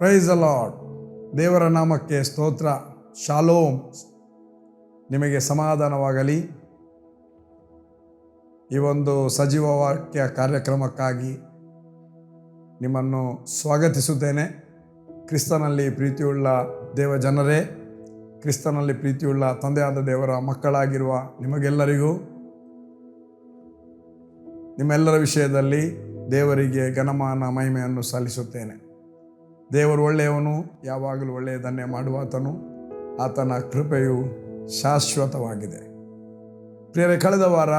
Price the lord. ದೇವರ ನಾಮಕ್ಕೆ ಸ್ತೋತ್ರ. ಶಾಲೋಮ್. ನಿಮಗೆ ಸಮಾಧಾನವಾಗಲಿ. ಈ ಒಂದು ಸಜೀವ ವಾಕ್ಯ ಕಾರ್ಯಕ್ರಮಕ್ಕಾಗಿ ನಿಮ್ಮನ್ನು ಸ್ವಾಗತಿಸುತ್ತೇನೆ. ಕ್ರಿಸ್ತನಲ್ಲಿ ಪ್ರೀತಿಯುಳ್ಳ ದೇವ ಜನರೇ, ಕ್ರಿಸ್ತನಲ್ಲಿ ಪ್ರೀತಿಯುಳ್ಳ ತಂದೆಯಾದ ದೇವರ ಮಕ್ಕಳಾಗಿರುವ ನಿಮಗೆಲ್ಲರಿಗೂ ನಿಮ್ಮೆಲ್ಲರ ವಿಷಯದಲ್ಲಿ ದೇವರಿಗೆ ಘನಮಾನ ಮಹಿಮೆಯನ್ನು ಸಲ್ಲಿಸುತ್ತೇನೆ. ದೇವರು ಒಳ್ಳೆಯವನು, ಯಾವಾಗಲೂ ಒಳ್ಳೆಯದನ್ನೇ ಮಾಡುವಾತನು. ಆತನ ಕೃಪೆಯು ಶಾಶ್ವತವಾಗಿದೆ. ಪ್ರಿಯರೇ, ಕಳೆದ ವಾರ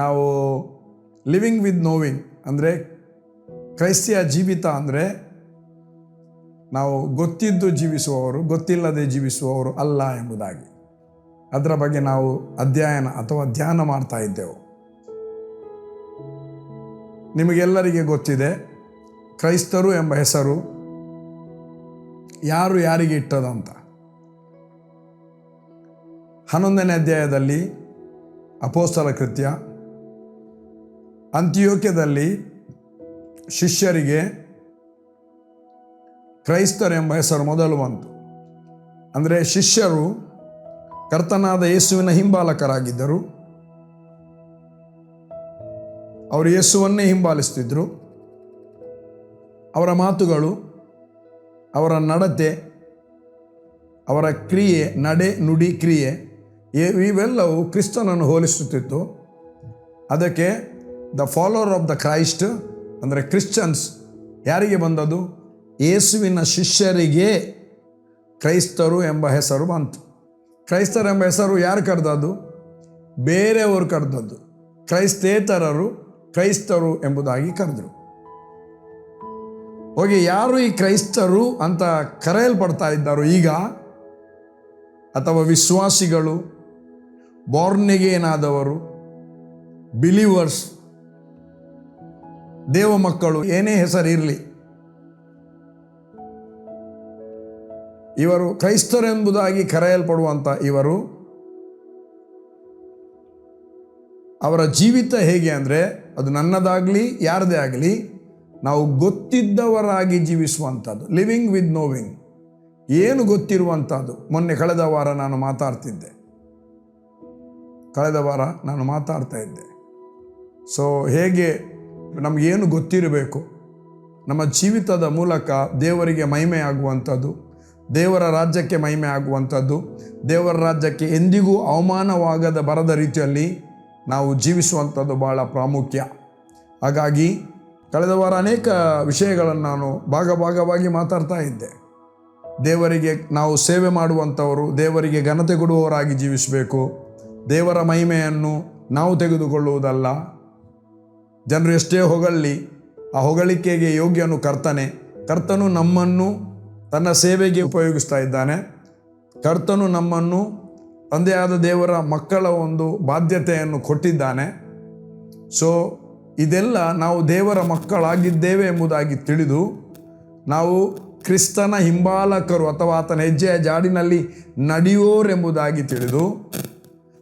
ನಾವು ಲಿವಿಂಗ್ ವಿತ್ ನೋವಿಂಗ್ ಅಂದರೆ ಕ್ರೈಸ್ತಿಯ ಜೀವಿತ ಅಂದರೆ ನಾವು ಗೊತ್ತಿದ್ದು ಜೀವಿಸುವವರು, ಗೊತ್ತಿಲ್ಲದೆ ಜೀವಿಸುವವರು ಅಲ್ಲ ಎಂಬುದಾಗಿ ಅದರ ಬಗ್ಗೆ ನಾವು ಅಧ್ಯಯನ ಅಥವಾ ಧ್ಯಾನ ಮಾಡ್ತಾ ಇದ್ದೆವು. ನಿಮಗೆಲ್ಲರಿಗೆ ಗೊತ್ತಿದೆ, ಕ್ರೈಸ್ತರು ಎಂಬ ಹೆಸರು ಯಾರು ಯಾರಿಗೆ ಇಟ್ಟದಂತ. 11ನೇ ಅಧ್ಯಾಯದಲ್ಲಿ ಅಪೊಸ್ತಲ ಕೃತ್ಯ, ಅಂತಿಯೋಕ್ಯದಲ್ಲಿ ಶಿಷ್ಯರಿಗೆ ಕ್ರೈಸ್ತರೆಂಬ ಹೆಸರು ಮೊದಲು ಬಂತು. ಅಂದರೆ ಶಿಷ್ಯರು ಕರ್ತನಾದ ಯೇಸುವಿನ ಹಿಂಬಾಲಕರಾಗಿದ್ದರು. ಅವರು ಯೇಸುವನ್ನೇ ಹಿಂಬಾಲಿಸ್ತಿದ್ರು. ಅವರ ಮಾತುಗಳು, ಅವರ ನಡತೆ, ಅವರ ಕ್ರಿಯೆ, ನಡೆ, ನುಡಿ, ಕ್ರಿಯೆ ಇವೆಲ್ಲವೂ ಕ್ರಿಸ್ತನನ್ನು ಹೋಲಿಸುತ್ತಿತ್ತು. ಅದಕ್ಕೆ the follower of the Christ ಅಂದರೆ ಕ್ರಿಶ್ಚಿಯನ್ಸ್ ಯಾರಿಗೆ ಬಂದದ್ದು? ಯೇಸುವಿನ ಶಿಷ್ಯರಿಗೆ ಕ್ರೈಸ್ತರು ಎಂಬ ಹೆಸರು ಬಂತು. ಕ್ರೈಸ್ತರು ಎಂಬ ಹೆಸರು ಯಾರು ಕರೆದದ್ದು? ಬೇರೆಯವರು ಕರೆದದ್ದು. ಕ್ರೈಸ್ತೇತರರು ಕ್ರೈಸ್ತರು ಎಂಬುದಾಗಿ ಕರೆದರು. ಹೋಗಿ ಯಾರು ಈ ಕ್ರೈಸ್ತರು ಅಂತ ಕರೆಯಲ್ಪಡ್ತಾ ಇದ್ದಾರೋ ಈಗ, ಅಥವಾ ವಿಶ್ವಾಸಿಗಳು, ಬಾರ್ನಿಗೇನಾದವರು, ಬಿಲೀವರ್ಸ್, ದೇವ ಮಕ್ಕಳು, ಏನೇ ಹೆಸರಿರಲಿ, ಇವರು ಕ್ರೈಸ್ತರೆಂಬುದಾಗಿ ಕರೆಯಲ್ಪಡುವಂಥ ಇವರು, ಅವರ ಜೀವಿತ ಹೇಗೆ ಅಂದರೆ ಅದು ನನ್ನದಾಗಲಿ ಯಾರದೇ ಆಗಲಿ ನಾವು ಗೊತ್ತಿದ್ದವರಾಗಿ ಜೀವಿಸುವಂಥದ್ದು. ಲಿವಿಂಗ್ ವಿತ್ ನೋವಿಂಗ್, ಏನು ಗೊತ್ತಿರುವಂಥದ್ದು. ಕಳೆದ ವಾರ ನಾನು ಮಾತಾಡ್ತಾ ಇದ್ದೆ. ಸೊ ಹೇಗೆ ನಮಗೇನು ಗೊತ್ತಿರಬೇಕು, ನಮ್ಮ ಜೀವಿತದ ಮೂಲಕ ದೇವರಿಗೆ ಮಹಿಮೆ ಆಗುವಂಥದ್ದು, ದೇವರ ರಾಜ್ಯಕ್ಕೆ ಮಹಿಮೆ ಆಗುವಂಥದ್ದು, ದೇವರ ರಾಜ್ಯಕ್ಕೆ ಎಂದಿಗೂ ಅವಮಾನವಾಗದ ಬರದ ರೀತಿಯಲ್ಲಿ ನಾವು ಜೀವಿಸುವಂಥದ್ದು ಬಹಳ ಪ್ರಾಮುಖ್ಯ. ಹಾಗಾಗಿ ಕಳೆದ ವಾರ ಅನೇಕ ವಿಷಯಗಳನ್ನು ನಾನು ಭಾಗವಾಗಿ ಮಾತಾಡ್ತಾ ಇದ್ದೆ. ದೇವರಿಗೆ ನಾವು ಸೇವೆ ಮಾಡುವಂಥವರು, ದೇವರಿಗೆ ಘನತೆ ಕೊಡುವವರಾಗಿ ಜೀವಿಸಬೇಕು. ದೇವರ ಮಹಿಮೆಯನ್ನು ನಾವು ತೆಗೆದುಕೊಳ್ಳುವುದಲ್ಲ. ಜನರು ಎಷ್ಟೇ ಹೊಗಳಿ, ಆ ಹೊಗಳಿಕೆಗೆ ಯೋಗ್ಯನು ಕರ್ತನೇ. ಕರ್ತನು ನಮ್ಮನ್ನು ತನ್ನ ಸೇವೆಗೆ ಉಪಯೋಗಿಸ್ತಾ ಇದ್ದಾನೆ. ಕರ್ತನು ನಮ್ಮನ್ನು ತಂದೆಯಾದ ದೇವರ ಮಕ್ಕಳ ಒಂದು ಬಾಧ್ಯತೆಯನ್ನು ಕೊಟ್ಟಿದ್ದಾನೆ. ಸೊ ಇದೆಲ್ಲ ನಾವು ದೇವರ ಮಕ್ಕಳಾಗಿದ್ದೇವೆ ಎಂಬುದಾಗಿ ತಿಳಿದು, ನಾವು ಕ್ರಿಸ್ತನ ಹಿಂಬಾಲಕರು ಅಥವಾ ಆತನ ಹೆಜ್ಜೆಯ ಜಾಡಿನಲ್ಲಿ ನಡೆಯುವವರೆಂಬುದಾಗಿ ತಿಳಿದು,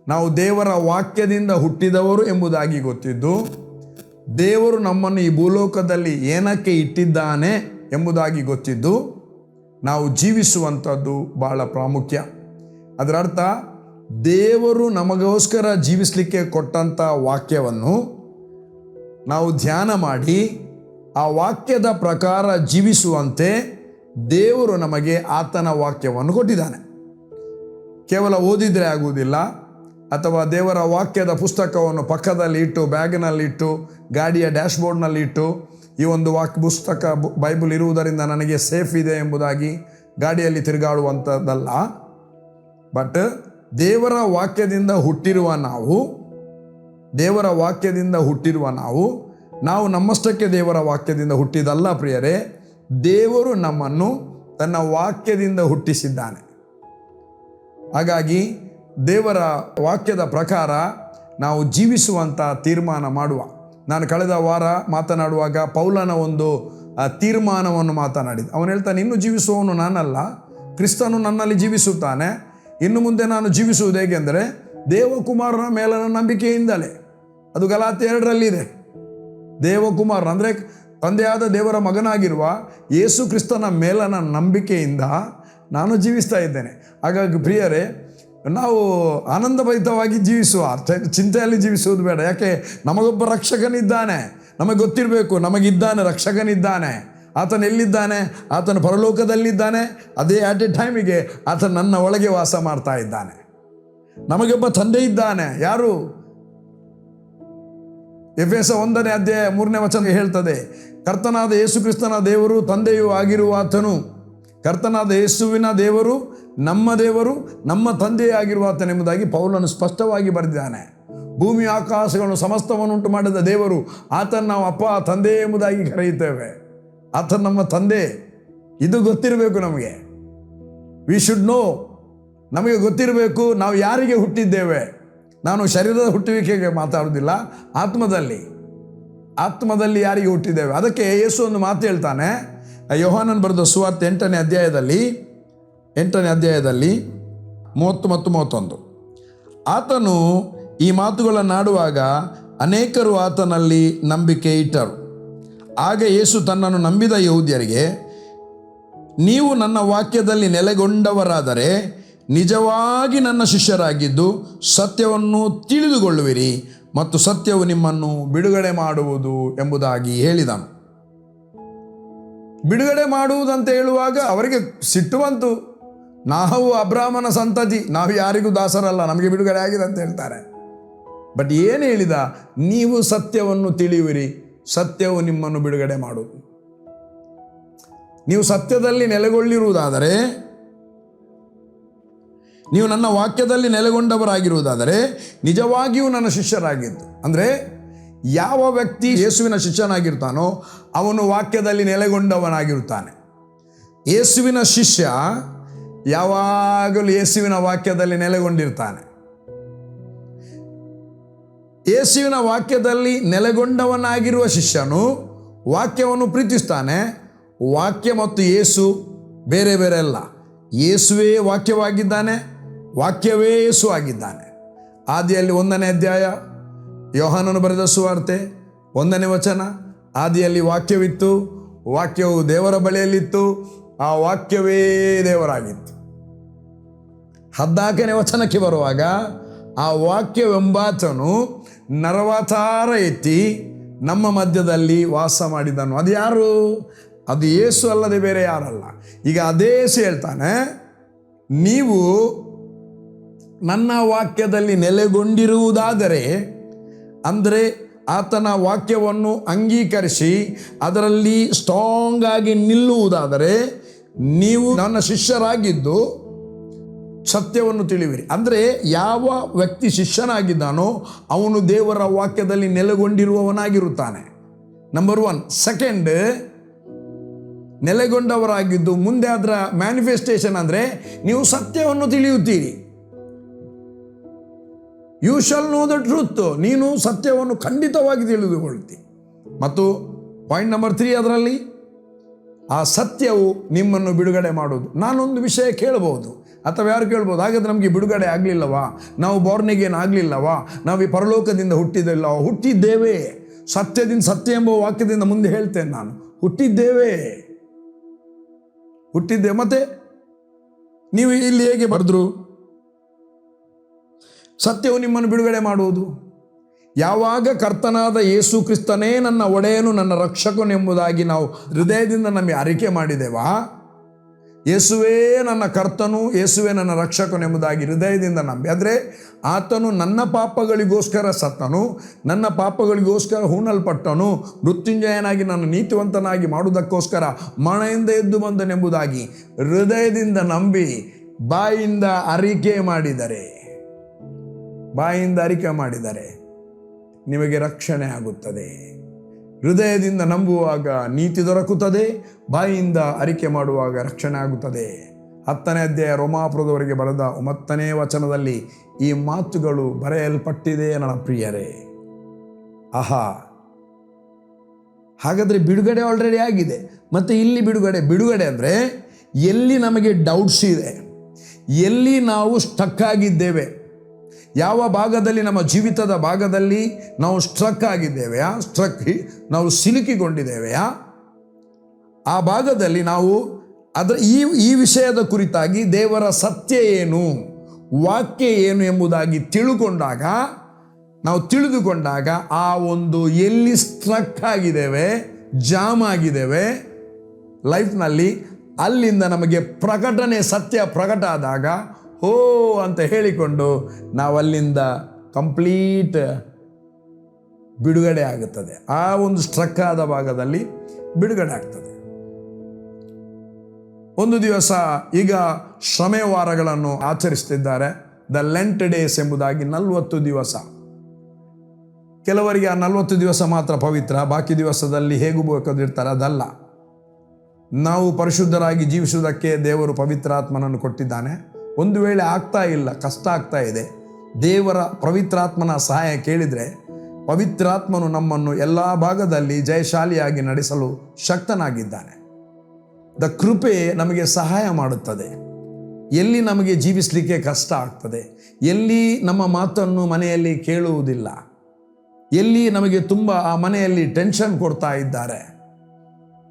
ನಾವು ದೇವರ ವಾಕ್ಯದಿಂದ ಹುಟ್ಟಿದವರು ಎಂಬುದಾಗಿ ಗೊತ್ತಿದ್ದು, ದೇವರು ನಮ್ಮನ್ನು ಈ ಭೂಲೋಕದಲ್ಲಿ ಏನಕ್ಕೆ ಇಟ್ಟಿದ್ದಾನೆ ಎಂಬುದಾಗಿ ಗೊತ್ತಿದ್ದು ನಾವು ಜೀವಿಸುವಂಥದ್ದು ಬಹಳ ಪ್ರಾಮುಖ್ಯ. ಅದರ ಅರ್ಥ, ದೇವರು ನಮಗೋಸ್ಕರ ಜೀವಿಸಲಿಕ್ಕೆ ಕೊಟ್ಟಂಥ ವಾಕ್ಯವನ್ನು ನಾವು ಧ್ಯಾನ ಮಾಡಿ ಆ ವಾಕ್ಯದ ಪ್ರಕಾರ ಜೀವಿಸುವಂತೆ ದೇವರು ನಮಗೆ ಆತನ ವಾಕ್ಯವನ್ನು ಕೊಟ್ಟಿದ್ದಾನೆ. ಕೇವಲ ಓದಿದರೆ ಆಗುವುದಿಲ್ಲ, ಅಥವಾ ದೇವರ ವಾಕ್ಯದ ಪುಸ್ತಕವನ್ನು ಪಕ್ಕದಲ್ಲಿ ಇಟ್ಟು, ಬ್ಯಾಗ್ನಲ್ಲಿ ಇಟ್ಟು, ಗಾಡಿಯ ಡ್ಯಾಶ್ಬೋರ್ಡ್ನಲ್ಲಿ ಇಟ್ಟು, ಈ ಒಂದು ಪುಸ್ತಕ ಬೈಬಲ್ ಇರುವುದರಿಂದ ನನಗೆ ಸೇಫ್ ಇದೆ ಎಂಬುದಾಗಿ ಗಾಡಿಯಲ್ಲಿ ತಿರುಗಾಡುವಂಥದ್ದಲ್ಲ. ಬಟ್ ದೇವರ ವಾಕ್ಯದಿಂದ ಹುಟ್ಟಿರುವ ನಾವು ನಮ್ಮಷ್ಟಕ್ಕೆ ದೇವರ ವಾಕ್ಯದಿಂದ ಹುಟ್ಟಿದಲ್ಲ ಪ್ರಿಯರೇ. ದೇವರು ನಮ್ಮನ್ನು ತನ್ನ ವಾಕ್ಯದಿಂದ ಹುಟ್ಟಿಸಿದ್ದಾನೆ. ಹಾಗಾಗಿ ದೇವರ ವಾಕ್ಯದ ಪ್ರಕಾರ ನಾವು ಜೀವಿಸುವಂಥ ತೀರ್ಮಾನ ಮಾಡುವ. ನಾನು ಕಳೆದ ವಾರ ಮಾತನಾಡುವಾಗ ಪೌಲನ ಒಂದು ತೀರ್ಮಾನವನ್ನು ಮಾತನಾಡಿದೆ. ಅವನು ಹೇಳ್ತಾನೆ, ಇನ್ನು ಜೀವಿಸುವವನು ನಾನಲ್ಲ, ಕ್ರಿಸ್ತನು ನನ್ನಲ್ಲಿ ಜೀವಿಸುತ್ತಾನೆ. ಇನ್ನು ಮುಂದೆ ನಾನು ಜೀವಿಸುವುದು ಹೇಗೆಂದರೆ ದೇವಕುಮಾರನ ಮೇಲನ ನಂಬಿಕೆಯಿಂದಲೇ. ಅದು ಗಲಾತ್ಯ 2ರಲ್ಲಿದೆ. ದೇವಕುಮಾರನ ಅಂದರೆ ತಂದೆಯಾದ ದೇವರ ಮಗನಾಗಿರುವ ಯೇಸು ಕ್ರಿಸ್ತನ ಮೇಲನ ನಂಬಿಕೆಯಿಂದ ನಾನು ಜೀವಿಸ್ತಾ ಇದ್ದೇನೆ. ಹಾಗಾಗಿ ಪ್ರಿಯರೇ, ನಾವು ಆನಂದಭರಿತವಾಗಿ ಜೀವಿಸುವ, ಚಿಂತೆಯಲ್ಲಿ ಜೀವಿಸುವುದು ಬೇಡ. ಯಾಕೆ? ನಮಗೊಬ್ಬ ರಕ್ಷಕನಿದ್ದಾನೆ. ನಮಗೆ ಗೊತ್ತಿರಬೇಕು, ನಮಗಿದ್ದಾನೆ, ರಕ್ಷಕನಿದ್ದಾನೆ. ಆತನು ಎಲ್ಲಿದ್ದಾನೆ? ಆತನು ಪರಲೋಕದಲ್ಲಿದ್ದಾನೆ. ಅದೇ ಅಟ್ ಎ ಟೈಮಿಗೆ ಆತನು ನನ್ನ ಒಳಗೆ ವಾಸ ಮಾಡ್ತಾ ಇದ್ದಾನೆ. ನಮಗೊಬ್ಬ ತಂದೆ ಇದ್ದಾನೆ. ಯಾರು? ಎಫೆಸ 1ನೇ ಅಧ್ಯಾಯ 3ನೇ ವಚನ ಹೇಳ್ತದೆ, ಕರ್ತನಾದ ಯೇಸು ಕ್ರಿಸ್ತನ ದೇವರು ತಂದೆಯೂ ಆಗಿರುವ ಆತನು. ಕರ್ತನಾದ ಯೇಸುವಿನ ದೇವರು ನಮ್ಮ ದೇವರು, ನಮ್ಮ ತಂದೆಯೇ ಆಗಿರುವ ಆತನೆಂಬುದಾಗಿ ಪೌಲನು ಸ್ಪಷ್ಟವಾಗಿ ಬರೆದಿದ್ದಾನೆ. ಭೂಮಿ ಆಕಾಶಗಳನ್ನು ಸಮಸ್ತವನ್ನುಂಟು ಮಾಡಿದ ದೇವರು, ಆತನ ನಾವು ಅಪ್ಪ, ತಂದೆ ಎಂಬುದಾಗಿ ಕರೆಯುತ್ತೇವೆ. ಆತನ ನಮ್ಮ ತಂದೆ. ಇದು ಗೊತ್ತಿರಬೇಕು ನಮಗೆ. We should know. ನಮಗೆ ಗೊತ್ತಿರಬೇಕು ನಾವು ಯಾರಿಗೆ ಹುಟ್ಟಿದ್ದೇವೆ. ನಾನು ಶರೀರದ ಹುಟ್ಟುವಿಕೆಗೆ ಮಾತಾಡೋದಿಲ್ಲ, ಆತ್ಮದಲ್ಲಿ ಯಾರಿಗೆ ಹುಟ್ಟಿದ್ದೇವೆ. ಅದಕ್ಕೆ ಯೇಸು ಒಂದು ಮಾತು ಹೇಳ್ತಾನೆ, ಯೋಹಾನನ್ ಬರೆದ ಸುವಾರ್ತೆ 8ನೇ ಅಧ್ಯಾಯದಲ್ಲಿ 30 ಮತ್ತು 31. ಆತನು ಈ ಮಾತುಗಳನ್ನಾಡುವಾಗ ಅನೇಕರು ಆತನಲ್ಲಿ ನಂಬಿಕೆ ಇಟ್ಟರು. ಆಗ ಯೇಸು ತನ್ನನ್ನು ನಂಬಿದ ಯೆಹೂದ್ಯರಿಗೆ, ನೀವು ನನ್ನ ವಾಕ್ಯದಲ್ಲಿ ನೆಲೆಗೊಂಡವರಾದರೆ ನಿಜವಾಗಿ ನನ್ನ ಶಿಷ್ಯರಾಗಿದ್ದು ಸತ್ಯವನ್ನು ತಿಳಿದುಕೊಳ್ಳುವಿರಿ ಮತ್ತು ಸತ್ಯವು ನಿಮ್ಮನ್ನು ಬಿಡುಗಡೆ ಮಾಡುವುದು ಎಂಬುದಾಗಿ ಹೇಳಿದನು. ಬಿಡುಗಡೆ ಮಾಡುವುದಂತ ಹೇಳುವಾಗ ಅವರಿಗೆ ಸಿಟ್ಟು ಬಂತು. ನಾವು ಅಬ್ರಾಹ್ಮನ ಸಂತತಿ, ನಾವು ಯಾರಿಗೂ ದಾಸರಲ್ಲ, ನಮಗೆ ಬಿಡುಗಡೆ ಆಗಿದೆ ಅಂತ ಹೇಳ್ತಾರೆ. ಬಟ್ ಏನು ಹೇಳಿದ? ನೀವು ಸತ್ಯವನ್ನು ತಿಳಿಯುವಿರಿ, ಸತ್ಯವು ನಿಮ್ಮನ್ನು ಬಿಡುಗಡೆ ಮಾಡುವುದು. ನೀವು ಸತ್ಯದಲ್ಲಿ ನೆಲೆಗೊಳ್ಳಿರುವುದಾದರೆ, ನೀವು ನನ್ನ ವಾಕ್ಯದಲ್ಲಿ ನೆಲೆಗೊಂಡವರಾಗಿರುವುದಾದರೆ ನಿಜವಾಗಿಯೂ ನನ್ನ ಶಿಷ್ಯರಾಗಿದ್ದು. ಅಂದರೆ ಯಾವ ವ್ಯಕ್ತಿ ಯೇಸುವಿನ ಶಿಷ್ಯನಾಗಿರ್ತಾನೋ ಅವನು ವಾಕ್ಯದಲ್ಲಿ ನೆಲೆಗೊಂಡವನಾಗಿರುತ್ತಾನೆ. ಯೇಸುವಿನ ಶಿಷ್ಯ ಯಾವಾಗಲೂ ಯೇಸುವಿನ ವಾಕ್ಯದಲ್ಲಿ ನೆಲೆಗೊಂಡಿರ್ತಾನೆ. ಯೇಸುವಿನ ವಾಕ್ಯದಲ್ಲಿ ನೆಲೆಗೊಂಡವನಾಗಿರುವ ಶಿಷ್ಯನು ವಾಕ್ಯವನ್ನು ಪ್ರೀತಿಸ್ತಾನೆ. ವಾಕ್ಯ ಮತ್ತು ಯೇಸು ಬೇರೆ ಬೇರೆ ಅಲ್ಲ. ಯೇಸುವೇ ವಾಕ್ಯವಾಗಿದ್ದಾನೆ, ವಾಕ್ಯವೇ ಯೇಸು ಆಗಿದ್ದಾನೆ. ಆದಿಯಲ್ಲಿ 1ನೇ ಅಧ್ಯಾಯ ಯೋಹಾನನು ಬರೆದ ಸುವಾರ್ತೆ 1ನೇ ವಚನ, ಆದಿಯಲ್ಲಿ ವಾಕ್ಯವಿತ್ತು, ವಾಕ್ಯವು ದೇವರ ಬಳಿಯಲ್ಲಿತ್ತು, ಆ ವಾಕ್ಯವೇ ದೇವರಾಗಿತ್ತು. 14ನೇ ವಚನಕ್ಕೆ ಬರುವಾಗ ಆ ವಾಕ್ಯವೆಂಬಾತನು ನರವತಾರ ಎತ್ತಿ ನಮ್ಮ ಮಧ್ಯದಲ್ಲಿ ವಾಸ ಮಾಡಿದನು. ಅದು ಯಾರು? ಅದು ಯೇಸು ಅಲ್ಲದೆ ಬೇರೆ ಯಾರಲ್ಲ. ಈಗ ಅದೇ ಯೇಸು ಹೇಳ್ತಾನೆ, ನೀವು ನನ್ನ ವಾಕ್ಯದಲ್ಲಿ ನೆಲೆಗೊಂಡಿರುವುದಾದರೆ, ಅಂದರೆ ಆತನ ವಾಕ್ಯವನ್ನು ಅಂಗೀಕರಿಸಿ ಅದರಲ್ಲಿ ಸ್ಟ್ರಾಂಗ್ ಆಗಿ ನಿಲ್ಲುವುದಾದರೆ ನೀವು ನನ್ನ ಶಿಷ್ಯರಾಗಿದ್ದು ಸತ್ಯವನ್ನು ತಿಳಿವಿರಿ. ಅಂದರೆ ಯಾವ ವ್ಯಕ್ತಿ ಶಿಷ್ಯನಾಗಿದ್ದಾನೋ ಅವನು ದೇವರ ವಾಕ್ಯದಲ್ಲಿ ನೆಲೆಗೊಂಡಿರುವವನಾಗಿರುತ್ತಾನೆ. ನಂಬರ್ 1. ಸೆಕೆಂಡ್, ನೆಲೆಗೊಂಡವರಾಗಿದ್ದು ಮುಂದೆ ಅದರ ಮ್ಯಾನಿಫೆಸ್ಟೇಷನ್ ಅಂದರೆ ನೀವು ಸತ್ಯವನ್ನು ತಿಳಿಯುತ್ತೀರಿ. You shall know the truth. ನೀನು ಸತ್ಯವನ್ನು ಖಂಡಿತವಾಗಿ ತಿಳಿದುಕೊಳ್ತಿ. ಮತ್ತು ಪಾಯಿಂಟ್ ನಂಬರ್ 3, ಅದರಲ್ಲಿ ಆ ಸತ್ಯವು ನಿಮ್ಮನ್ನು ಬಿಡುಗಡೆ ಮಾಡೋದು. ನಾನೊಂದು ವಿಷಯ ಕೇಳಬಹುದು ಅಥವಾ ಯಾರು ಕೇಳ್ಬೋದು, ಹಾಗಾದ್ರೆ ನಮಗೆ ಬಿಡುಗಡೆ ಆಗಲಿಲ್ಲವಾ? ನಾವು ಬಾರ್ನಿಗೇನ್ ಆಗಲಿಲ್ಲವಾ? ನಾವು ಈ ಪರಲೋಕದಿಂದ ಹುಟ್ಟಿದಿಲ್ಲವಾ? ಹುಟ್ಟಿದ್ದೇವೆ. ಸತ್ಯದಿಂದ, ಸತ್ಯ ಎಂಬ ವಾಕ್ಯದಿಂದ ಮುಂದೆ ಹೇಳ್ತೇನೆ ನಾನು, ಹುಟ್ಟಿದ್ದೇವೆ. ಮತ್ತೆ ನೀವು ಇಲ್ಲಿ ಹೇಗೆ ಬರೆದ್ರು? ಸತ್ಯವು ನಿಮ್ಮನ್ನು ಬಿಡುಗಡೆ ಮಾಡುವುದು. ಯಾವಾಗ ಕರ್ತನಾದ ಯೇಸು ಕ್ರಿಸ್ತನೇ ನನ್ನ ಒಡೆಯನು, ನನ್ನ ರಕ್ಷಕನು ಎಂಬುದಾಗಿ ನಾವು ಹೃದಯದಿಂದ ನಮಗೆ ಅರಿಕೆ ಮಾಡಿದೆವಾ, ಯೇಸುವೇ ನನ್ನ ಕರ್ತನು, ಯೇಸುವೇ ನನ್ನ ರಕ್ಷಕನು ಎಂಬುದಾಗಿ ಹೃದಯದಿಂದ ನಂಬಿ, ಅಂದರೆ ಆತನು ನನ್ನ ಪಾಪಗಳಿಗೋಸ್ಕರ ಸತ್ತನು, ನನ್ನ ಪಾಪಗಳಿಗೋಸ್ಕರ ಹೂಣಲ್ಪಟ್ಟನು, ಮೃತ್ಯುಂಜಯನಾಗಿ ನನ್ನ ನೀತಿವಂತನಾಗಿ ಮಾಡುವುದಕ್ಕೋಸ್ಕರ ಮರಣದಿಂದ ಎದ್ದು ಬಂದನೆಂಬುದಾಗಿ ಹೃದಯದಿಂದ ನಂಬಿ ಬಾಯಿಂದ ಅರಿಕೆ ಮಾಡಿದರೆ ನಿಮಗೆ ರಕ್ಷಣೆ ಆಗುತ್ತದೆ. ಹೃದಯದಿಂದ ನಂಬುವಾಗ ನೀತಿ ದೊರಕುತ್ತದೆ, ಬಾಯಿಯಿಂದ ಅರಿಕೆ ಮಾಡುವಾಗ ರಕ್ಷಣೆ ಆಗುತ್ತದೆ. 10ನೇ ಅಧ್ಯಾಯ ರೋಮಾಪುರದವರೆಗೆ ಬರೆದ 9ನೇ ವಚನದಲ್ಲಿ ಈ ಮಾತುಗಳು ಬರೆಯಲ್ಪಟ್ಟಿದೆ ನನ್ನ ಪ್ರಿಯರೇ. ಆಹಾ, ಹಾಗಾದರೆ ಬಿಡುಗಡೆ ಆಲ್ರೆಡಿ ಆಗಿದೆ. ಮತ್ತು ಇಲ್ಲಿ ಬಿಡುಗಡೆ ಅಂದರೆ ಎಲ್ಲಿ ನಮಗೆ ಡೌಟ್ಸ್ ಇದೆ, ಎಲ್ಲಿ ನಾವು ಸ್ಟಕ್ ಆಗಿದ್ದೇವೆ, ಯಾವ ಭಾಗದಲ್ಲಿ ನಮ್ಮ ಜೀವಿತದ ಭಾಗದಲ್ಲಿ ನಾವು ಸ್ಟ್ರಕ್ ಆಗಿದ್ದೇವೆಯಾ, ನಾವು ಸಿಲುಕಿಕೊಂಡಿದ್ದೇವೆಯಾ, ಆ ಭಾಗದಲ್ಲಿ ನಾವು ಈ ವಿಷಯದ ಕುರಿತಾಗಿ ದೇವರ ಸತ್ಯ ಏನು, ವಾಕ್ಯ ಏನು ಎಂಬುದಾಗಿ ತಿಳಿದುಕೊಂಡಾಗ ಆ ಒಂದು ಎಲ್ಲಿ ಸ್ಟ್ರಕ್ ಆಗಿದ್ದೇವೆ, ಜಾಮ್ ಆಗಿದ್ದೇವೆ ಲೈಫ್ನಲ್ಲಿ, ಅಲ್ಲಿಂದ ನಮಗೆ ಸತ್ಯ ಪ್ರಕಟ ಆದಾಗ ಓ ಅಂತ ಹೇಳಿಕೊಂಡು ನಾವು ಅಲ್ಲಿಂದ ಕಂಪ್ಲೀಟ್ ಬಿಡುಗಡೆ ಆಗುತ್ತದೆ. ಆ ಒಂದು ಸ್ಟ್ರಕ್ ಆದ ಭಾಗದಲ್ಲಿ ಬಿಡುಗಡೆ ಆಗ್ತದೆ. ಒಂದು ದಿವಸ ಈಗ ಶ್ರಮೆವಾರಗಳನ್ನು ಆಚರಿಸ್ತಿದ್ದಾರೆ, ದ ಲೆಂಟ್ ಡೇಸ್ ಎಂಬುದಾಗಿ 40 ದಿವಸ. ಕೆಲವರಿಗೆ ಆ 40 ದಿವಸ ಮಾತ್ರ ಪವಿತ್ರ, ಬಾಕಿ ದಿವಸದಲ್ಲಿ ಹೇಗೂ ಬೇಕಾದಿರ್ತಾರೆ. ಅದಲ್ಲ, ನಾವು ಪರಿಶುದ್ಧರಾಗಿ ಜೀವಿಸುವುದಕ್ಕೆ ದೇವರು ಪವಿತ್ರಾತ್ಮನನ್ನು ಕೊಟ್ಟಿದ್ದಾನೆ. ಒಂದು ವೇಳೆ ಆಗ್ತಾ ಇಲ್ಲ, ಕಷ್ಟ ಆಗ್ತಾ ಇದೆ, ದೇವರ ಪವಿತ್ರಾತ್ಮನ ಸಹಾಯ ಕೇಳಿದರೆ ಪವಿತ್ರಾತ್ಮನು ನಮ್ಮನ್ನು ಎಲ್ಲ ಭಾಗದಲ್ಲಿ ಜಯಶಾಲಿಯಾಗಿ ನಡೆಸಲು ಶಕ್ತನಾಗಿದ್ದಾನೆ. ಕೃಪೆ ನಮಗೆ ಸಹಾಯ ಮಾಡುತ್ತದೆ. ಎಲ್ಲಿ ನಮಗೆ ಜೀವಿಸಲಿಕ್ಕೆ ಕಷ್ಟ ಆಗ್ತದೆ, ಎಲ್ಲಿ ನಮ್ಮ ಮಾತನ್ನು ಮನೆಯಲ್ಲಿ ಕೇಳುವುದಿಲ್ಲ, ಎಲ್ಲಿ ನಮಗೆ ತುಂಬ ಆ ಮನೆಯಲ್ಲಿ ಟೆನ್ಷನ್ ಕೊಡ್ತಾ ಇದ್ದಾರೆ,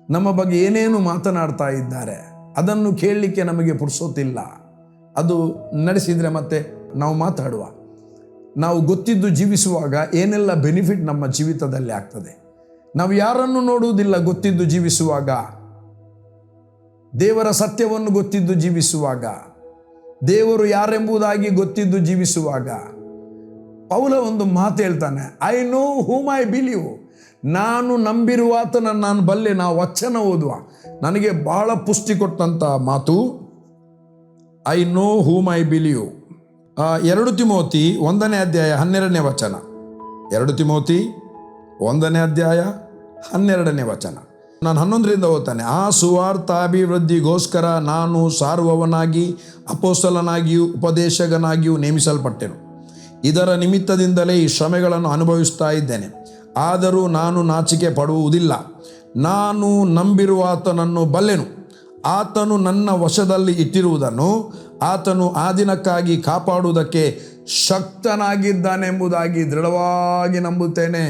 ನಮ್ಮ ಬಗ್ಗೆ ಏನೇನು ಮಾತನಾಡ್ತಾ ಇದ್ದಾರೆ, ಅದನ್ನು ಕೇಳಲಿಕ್ಕೆ ನಮಗೆ ಪುರ್ಸೋತಿಲ್ಲ. ಅದು ನಡೆಸಿದರೆ ಮತ್ತೆ ನಾವು ಮಾತಾಡುವ, ನಾವು ಗೊತ್ತಿದ್ದು ಜೀವಿಸುವಾಗ ಏನೆಲ್ಲ ಬೆನಿಫಿಟ್ ನಮ್ಮ ಜೀವಿತದಲ್ಲಿ ಆಗ್ತದೆ. ನಾವು ಯಾರನ್ನು ನೋಡುವುದಿಲ್ಲ ಗೊತ್ತಿದ್ದು ಜೀವಿಸುವಾಗ, ದೇವರ ಸತ್ಯವನ್ನು ಗೊತ್ತಿದ್ದು ಜೀವಿಸುವಾಗ, ದೇವರು ಯಾರೆಂಬುದಾಗಿ ಗೊತ್ತಿದ್ದು ಜೀವಿಸುವಾಗ. ಪೌಲ ಒಂದು ಮಾತು ಹೇಳ್ತಾನೆ, I know whom I believe. ನಾನು ನಂಬಿರುವಾತನ ನಾನು ಬಲ್ಲೆ. ನಾವು ವಚನ ಓದುವ, ನನಗೆ ಬಹಳ ಪುಷ್ಟಿ ಕೊಟ್ಟಂಥ ಮಾತು, I know whom I believe. 2 Timothy 1ನೇ ಅಧ್ಯಾಯ 12ನೇ ವಚನ. 2 ತಿಮೋತಿ 1ನೇ ಅಧ್ಯಾಯ 12ನೇ ವಚನ. ನಾನು 11ರಿಂದ ಓದ್ತಾನೆ. ಆ ಸುವಾರ್ತಾಭಿವೃದ್ಧಿಗೋಸ್ಕರ ನಾನು ಸಾರುವವನಾಗಿ, ಅಪೊಸ್ತಲನಾಗಿಯೂ ಉಪದೇಶಕನಾಗಿಯೂ ನೇಮಿಸಲ್ಪಟ್ಟೆನು. ಇದರ ನಿಮಿತ್ತದಿಂದಲೇ ಈ ಶ್ರಮೆಗಳನ್ನು ಅನುಭವಿಸ್ತಾ ಇದ್ದೇನೆ. ಆದರೂ ನಾನು ನಾಚಿಕೆ ಪಡುವುದಿಲ್ಲ. ನಾನು ನಂಬಿರುವಾತನನ್ನು ಬಲ್ಲೆನು. ಆತನು ನನ್ನ ವಶದಲ್ಲಿ ಇಟ್ಟಿರುವುದನ್ನು ಆತನು ಆ ದಿನಕ್ಕಾಗಿ ಕಾಪಾಡುವುದಕ್ಕೆ ಶಕ್ತನಾಗಿದ್ದಾನೆಂಬುದಾಗಿ ದೃಢವಾಗಿ ನಂಬಿದ್ದೇನೆ.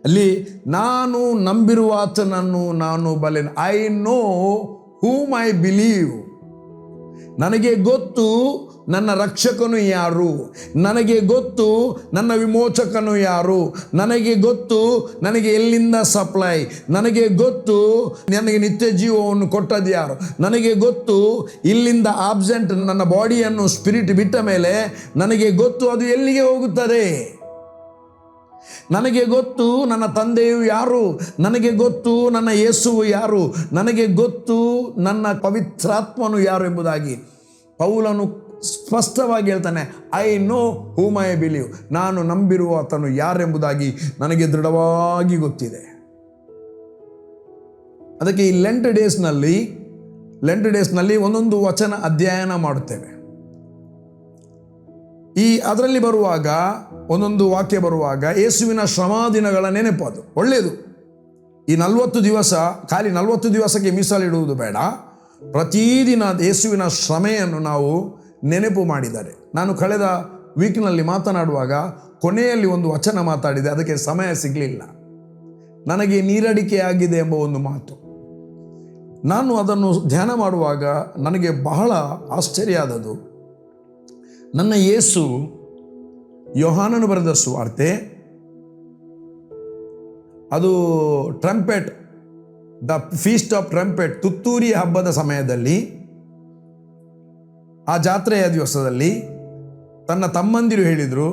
ಅಲ್ಲಿ ನಾನು ನಂಬಿರುವಾತನನ್ನು ನಾನು ಬಲ್ಲೆನು. I know whom I believe. ನನಗೆ ಗೊತ್ತು ನನ್ನ ರಕ್ಷಕನು ಯಾರು, ನನಗೆ ಗೊತ್ತು ನನ್ನ ವಿಮೋಚಕನು ಯಾರು, ನನಗೆ ಗೊತ್ತು ನನಗೆ ಎಲ್ಲಿಂದ ಸಪ್ಲೈ, ನನಗೆ ಗೊತ್ತು ನನಗೆ ನಿತ್ಯ ಜೀವವನ್ನು ಕೊಟ್ಟದ್ದು ಯಾರು, ನನಗೆ ಗೊತ್ತು ಇಲ್ಲಿಂದ ಆಬ್ಸೆಂಟ್ ನನ್ನ ಬಾಡಿಯನ್ನು ಸ್ಪಿರಿಟ್ ಬಿಟ್ಟ ಮೇಲೆ ನನಗೆ ಗೊತ್ತು ಅದು ಎಲ್ಲಿಗೆ ಹೋಗುತ್ತದೆ. ನನಗೆ ಗೊತ್ತು ನನ್ನ ತಂದೆಯು ಯಾರು, ನನಗೆ ಗೊತ್ತು ನನ್ನ ಯೇಸುವು ಯಾರು, ನನಗೆ ಗೊತ್ತು ನನ್ನ ಪವಿತ್ರಾತ್ಮನು ಯಾರು ಎಂಬುದಾಗಿ ಪೌಲನು ಸ್ಪಷ್ಟವಾಗಿ ಹೇಳ್ತಾನೆ. I know whom I believe. ನಾನು ನಂಬಿರುವ ಆತನು ಯಾರೆಂಬುದಾಗಿ ನನಗೆ ದೃಢವಾಗಿ ಗೊತ್ತಿದೆ. ಅದಕ್ಕೆ ಈ ಲೆಂಟ್ ಡೇಸ್ನಲ್ಲಿ ಒಂದೊಂದು ವಚನ ಅಧ್ಯಯನ ಮಾಡುತ್ತೇವೆ. ಅದರಲ್ಲಿ ಬರುವಾಗ ಒಂದೊಂದು ವಾಕ್ಯ ಬರುವಾಗ ಯೇಸುವಿನ ಶ್ರಮಾದಿನಗಳ ನೆನಪು, ಅದು ಒಳ್ಳೆಯದು. ಈ 40 ದಿವಸ ಖಾಲಿ 40 ದಿವಸಕ್ಕೆ ಮೀಸಲಿಡುವುದು ಬೇಡ. ಪ್ರತಿದಿನ ಯೇಸುವಿನ ಶ್ರಮೆಯನ್ನು ನಾವು ನೆನಪು ಮಾಡಿದ್ದಾರೆ. ನಾನು ಕಳೆದ ವೀಕ್ನಲ್ಲಿ ಮಾತನಾಡುವಾಗ ಕೊನೆಯಲ್ಲಿ ಒಂದು ವಚನ ಮಾತಾಡಿದೆ, ಅದಕ್ಕೆ ಸಮಯ ಸಿಗಲಿಲ್ಲ. ನನಗೆ ನೀರಡಿಕೆ ಆಗಿದೆ ಎಂಬ ಒಂದು ಮಾತು. ನಾನು ಅದನ್ನು ಧ್ಯಾನ ಮಾಡುವಾಗ ನನಗೆ ಬಹಳ ಆಶ್ಚರ್ಯ ಆದದ್ದು, ನನ್ನ ಯೇಸು ಯೋಹಾನನು ಬರೆದ ಸುವಾರ್ತೆ, ಅದು trumpet, the feast of trumpet, ತುತ್ತೂರಿ ಹಬ್ಬದ ಸಮಯದಲ್ಲಿ, ಆ ಜಾತ್ರೆಯ ದಿವಸದಲ್ಲಿ ತನ್ನ ತಮ್ಮಂದಿರು ಹೇಳಿದರು,